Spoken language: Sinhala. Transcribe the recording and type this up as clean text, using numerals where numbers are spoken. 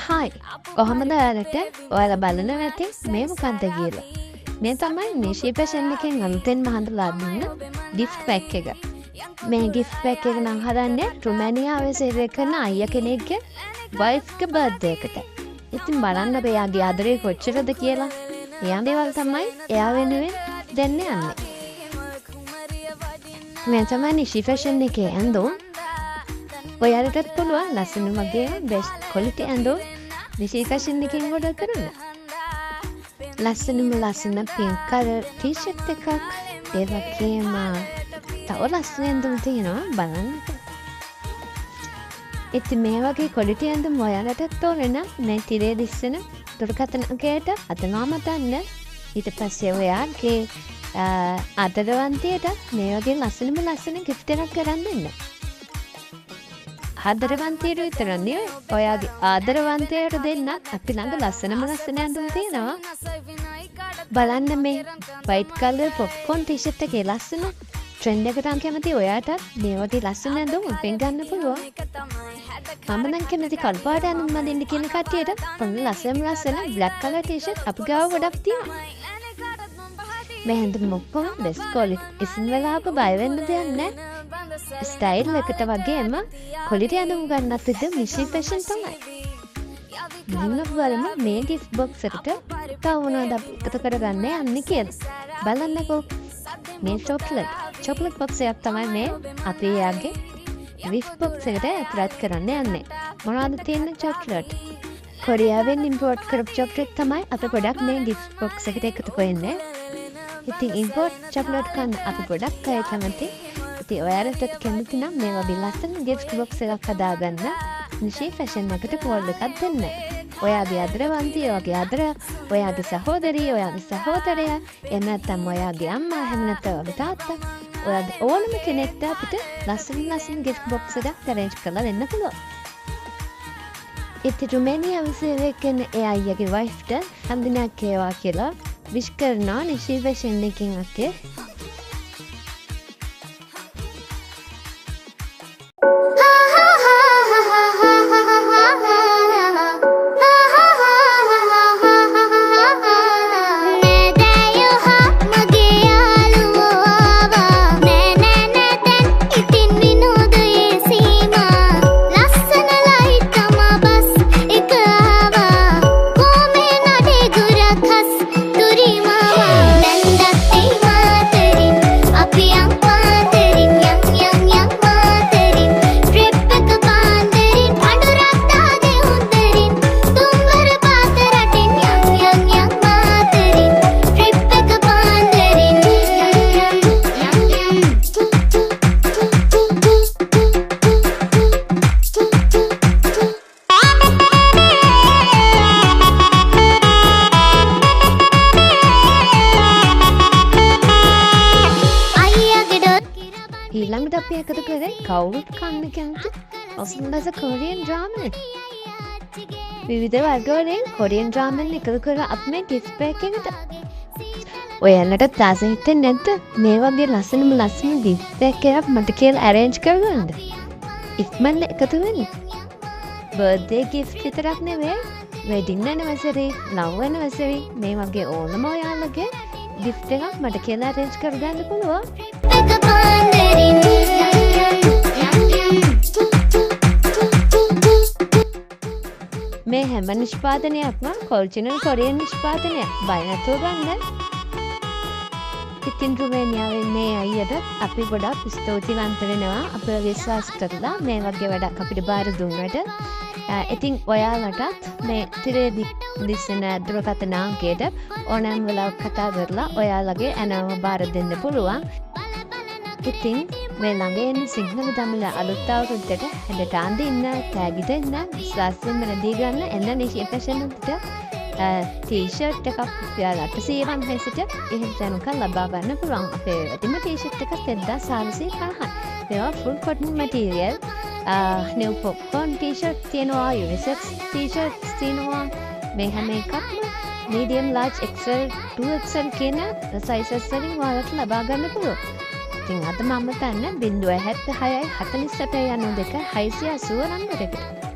හායි කොහොමද ඔයාලට ඔයාලා බලන නැති මේ මොකක්ද කියලා මේ තමයි නිෂි ෆැෂන් එකෙන් අලුතෙන්ම හදලා දුන්න gift pack එක මේ gift pack එක නම් හදන්නේ රුමෑනියාවේ සේවය කරන අයියා කෙනෙක්ගේ wife ගේ birthday එකට ඉතින් බලන්න එයාගේ ආදරේ කොච්චරද කියලා එයා දේවල් තමයි එයා වෙනුවෙන් දෙන්න යන්නේ මේ තමයි නිෂි ෆැෂන් එකේ ඇඳුම් ඔයාලටත් පුළුවන් ලස්සන වගේ best quality ඇඳුම් නිෂි ෆැෂන් එකෙන් order කරන්න. ලස්සන pink color t-shirt එකක් ඒ වගේම තව ලස්සන ඇඳුම් තියෙනවා බලන්න. ඉතින් මේ වගේ quality ඇඳුම් ඔයාලටත් ඕන නම් මේ තිරේ දිස්සන දුරකථන අංකයට අතනමතන්න ඊට පස්සේ ඔයාගේ ආදරවන්තියට මේ වගේ ලස්සන gift එකක් කරන් දෙන්න. ආදරවන්තියට විතර නෙවෙයි ඔයාගේ ආදරවන්තයට දෙන්න අපි ළඟ ලස්සන ඇඳුම් තියෙනවා බලන්න මේ white color popcorn t-shirt එකේ ලස්සන trend එකට කැමති ඔයාට මේ වගේ ලස්සන ඇඳුම් උපෙන් ගන්න පුළුවන් මම නම් කැමති කළු පාට ඇඳුම් මදින්න කියන කට්ටියට පොන්න ලස්සන black color t-shirt අපි ගාව ගොඩක් තියෙනවා මේ ඇඳුම් ඔක්කොම best quality ඉතින් වෙලාවක බය වෙන්න දෙයක් නැහැ ස්ටයිල් එකට වගේම quality ඇඳුම් ගන්නත් විදිහ නිෂි ෆැෂන් තමයි. බලන්න බලමු මේ gift box එකට තව මොනවද එකතු කරගන්න යන්නේ කියලා. බලන්නකෝ මේ chocolate box එකක් තමයි මේ අපි යාගේ gift box එකට ඇතුළත් කරන්න යන්නේ. මොනවද තියෙන්නේ chocolate? කොරියාවෙන් import කරපු chocolate තමයි අපි ගොඩක් මේ gift box එකට එකතු කරන්නේ. ඉතින් import chocolate කන්න අපි ගොඩක් අය කැමති. ඉතින් ඔයාලටත් කැමති නම් මේ වගේ ලස්සන gift box එකක් හදාගන්න නිෂි ෆැෂන් එකට කෝල් එකක් දෙන්න. ඔයාගේ ආදරවන්තිය, ඔයාගේ සහෝදරිය, ඔයාගේ සහෝදරයා, එහෙම නැත්නම් ඔයාගේ අම්මා, එහෙම නැත්නම් ඔයාගේ තාත්තා, ඔයාගේ ඕනම කෙනෙක්ට අපිට ලස්සන gift box එකක් arrange කරලා දෙන්න පුළුවන්. ඉතින් රුමේනියාවේ සේවය කරන ඒ අයියාගේ වයිෆ්ට හැමදිනක් ඒවා කියලා විශ් කරනවා නිෂි ෆැෂන් එකකින් අපේ ඊළඟට අපි එකතු කරේ කවුරුත් කන්න කැමති ඔසුන්දස කොරියන් රාමන් විවිධ වර්ගවලින් කොරියන් රාමන් එකතු කරලා අපි මේ gift pack එකට ඔයාලට තාස හිතෙන්නේ නැද්ද මේ වගේ ලස්සන gift pack එකක් මට කියලා arrange කරගන්න ඉක්මනට එකතු වෙන්න birthday gift විතරක් නෙවෙයි wedding anniversary love anniversary මේ වගේ ඕනම ඔයාලගේ gift එකක් මට කියලා arrange කරගන්න පුළුවන් මේ හැම නිෂ්පාදනයක්ම ඔරිජිනල් කොරියන් නිෂ්පාදනයක් බය නැතුව ගන්න. ඉතින් රුමේනියාවේ මේ අයියට අපි ගොඩක් ස්තුතිවන්ත වෙනවා අපිව විශ්වාස කරලා මේ වගේ වැඩක් අපිට බාර දුන්නට. ඉතින් ඔයාලටත් මේ තිරේ දිස්සන දුරකථන අංකයට ඕනෑම වෙලාවක කතා කරලා ඔයාලගේ ඇනව බාර දෙන්න පුළුවන්. ඉතින් මේ ළඟ එන සිංහල තමිල අලුත් අවුරුද්දට හෙඩට අඳින්න තෑගි දෙන්න විශ්වාසයෙන්ම රැඳී ගන්න එන්න නිෂි ෆැෂන් එකට t-shirt එකක් ඔයාලට 850ට එහෙම දැනුකම් ලබා ගන්න පුළුවන්. අපේ වැඩිම t-shirt එකක් 1450යි. මේවා full cotton material new popcorn t-shirt තියෙනවා unisex t-shirts තියෙනවා මේ හැම එකක්ම medium large XL 2XL කියන sizes වලින් ඔයාලට ලබා ගන්න පුළුවන්. ඉතින් අද මම දන්න 076 48 යන 2 680 නම්බරයකට.